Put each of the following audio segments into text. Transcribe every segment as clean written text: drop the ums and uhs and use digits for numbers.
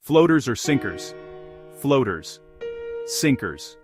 Floaters or sinkers? Floaters. Sinkers.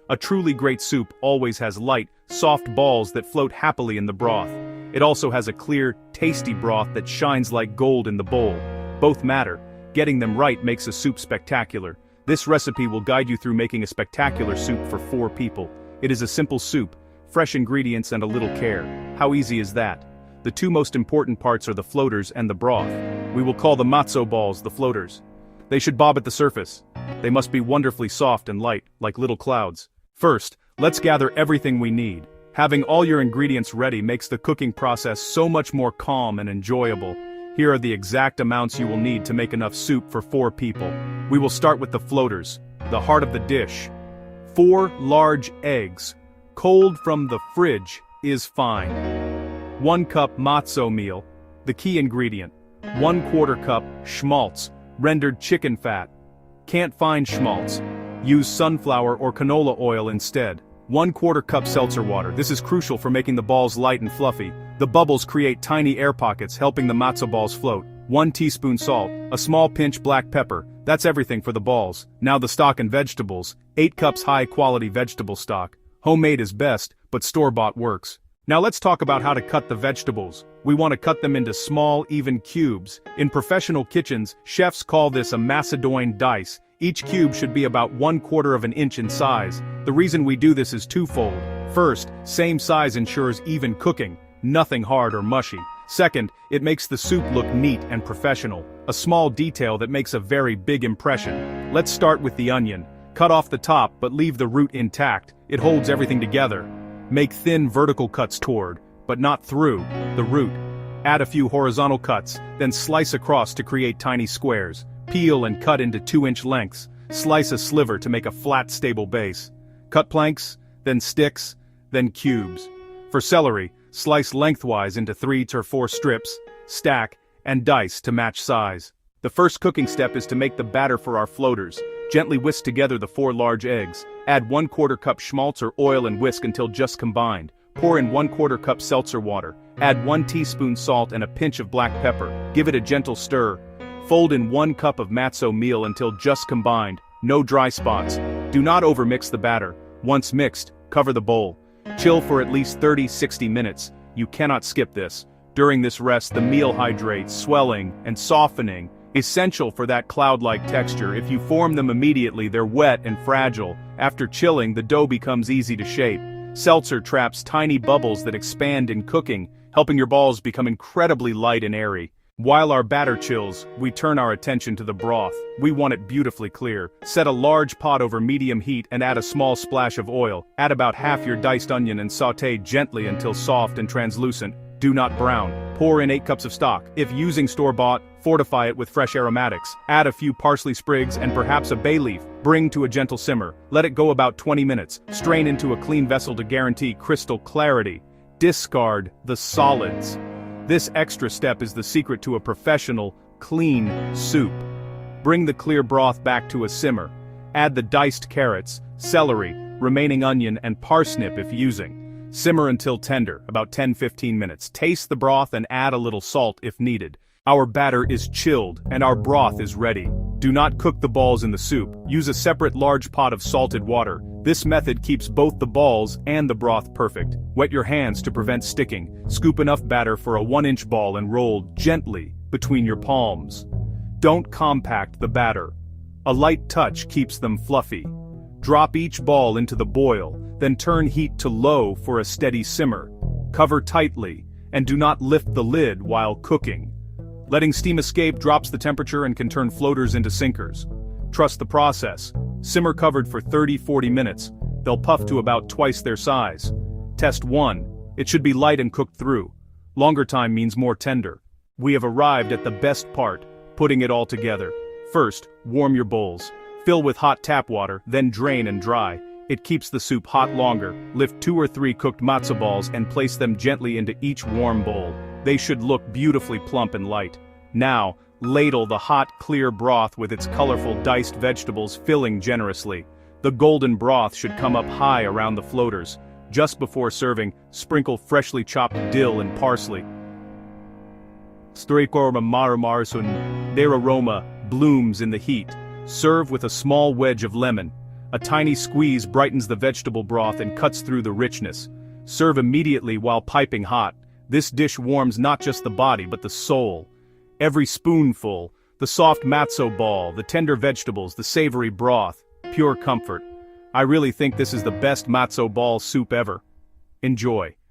A truly great soup always has light, soft balls that float happily in the broth. It also has a clear, tasty broth that shines like gold in the bowl. Both matter. Getting them right makes a soup spectacular. This recipe will guide you through making a spectacular soup for 4 people. It is a simple soup, fresh ingredients and a little care. How easy is that? The 2 most important parts are the floaters and the broth. We will call the matzoh balls the floaters. They should bob at the surface. They must be wonderfully soft and light, like little clouds. First, let's gather everything we need. Having all your ingredients ready makes the cooking process so much more calm and enjoyable. Here are the exact amounts you will need to make enough soup for 4 people. We will start with the floaters, the heart of the dish. 4 large eggs, cold from the fridge, is fine. 1 cup matzoh meal, the key ingredient. 1/4 cup schmaltz, rendered chicken fat. Can't find schmaltz? Use sunflower or canola oil instead. 1/4 cup seltzer water. This is crucial for making the balls light and fluffy. The bubbles create tiny air pockets, helping the matzoh balls float. 1 teaspoon salt, a small pinch black pepper. That's everything for the balls. Now the stock and vegetables. 8 cups high-quality vegetable stock. Homemade is best, but store-bought works. Now let's talk about how to cut the vegetables. We want to cut them into small, even cubes. In professional kitchens, chefs call this a Macedonian dice. Each cube should be about 1/4 of an inch in size. The reason we do this is twofold. First, same size ensures even cooking, nothing hard or mushy. Second, it makes the soup look neat and professional, a small detail that makes a very big impression. Let's start with the onion. Cut off the top but leave the root intact. It holds everything together. Make thin vertical cuts toward, but not through, the root. Add a few horizontal cuts, then slice across to create tiny squares. Peel and cut into 2-inch lengths. Slice a sliver to make a flat, stable base. Cut planks, then sticks, then cubes. For celery, slice lengthwise into 3 to 4 strips, stack, and dice to match size. The first cooking step is to make the batter for our floaters. Gently whisk together the 4 large eggs. Add 1/4 cup schmaltz or oil and whisk until just combined. Pour in 1/4 cup seltzer water. Add 1 teaspoon salt and a pinch of black pepper. Give it a gentle stir. Fold in 1 cup of matzoh meal until just combined. No dry spots. Do not overmix the batter. Once mixed, cover the bowl. Chill for at least 30-60 minutes. You cannot skip this. During this rest, the meal hydrates, swelling and softening, essential for that cloud-like texture. If you form them immediately, they're wet and fragile. After chilling, the dough becomes easy to shape. Seltzer traps tiny bubbles that expand in cooking, helping your balls become incredibly light and airy. While our batter chills, we turn our attention to the broth. We want it beautifully clear. Set a large pot over medium heat and add a small splash of oil. Add about half your diced onion and sauté gently until soft and translucent. Do not brown. Pour in 8 cups of stock. If using store-bought, fortify it with fresh aromatics. Add a few parsley sprigs and perhaps a bay leaf. Bring to a gentle simmer. Let it go about 20 minutes. Strain into a clean vessel to guarantee crystal clarity. Discard the solids. This extra step is the secret to a professional, clean soup. Bring the clear broth back to a simmer. Add the diced carrots, celery, remaining onion and parsnip if using. Simmer until tender, about 10-15 minutes. Taste the broth and add a little salt if needed. Our batter is chilled and our broth is ready. Do not cook the balls in the soup. Use a separate large pot of salted water. This method keeps both the balls and the broth perfect. Wet your hands to prevent sticking. Scoop enough batter for a 1-inch ball and roll gently between your palms. Don't compact the batter. A light touch keeps them fluffy. Drop each ball into the boil, then turn heat to low for a steady simmer. Cover tightly, and do not lift the lid while cooking. Letting steam escape drops the temperature and can turn floaters into sinkers. Trust the process. Simmer covered for 30-40 minutes. They'll puff to about twice their size. Test 1. It should be light and cooked through. Longer time means more tender. We have arrived at the best part, putting it all together. First, warm your bowls. Fill with hot tap water, then drain and dry. It keeps the soup hot longer. Lift 2 or 3 cooked matzoh balls and place them gently into each warm bowl. They should look beautifully plump and light. Now, ladle the hot, clear broth with its colorful diced vegetables filling generously. The golden broth should come up high around the floaters. Just before serving, sprinkle freshly chopped dill and parsley. Their aroma blooms in the heat. Serve with a small wedge of lemon. A tiny squeeze brightens the vegetable broth and cuts through the richness. Serve immediately while piping hot. This dish warms not just the body but the soul. Every spoonful, the soft matzoh ball, the tender vegetables, the savory broth, pure comfort. I really think this is the best matzoh ball soup ever. Enjoy.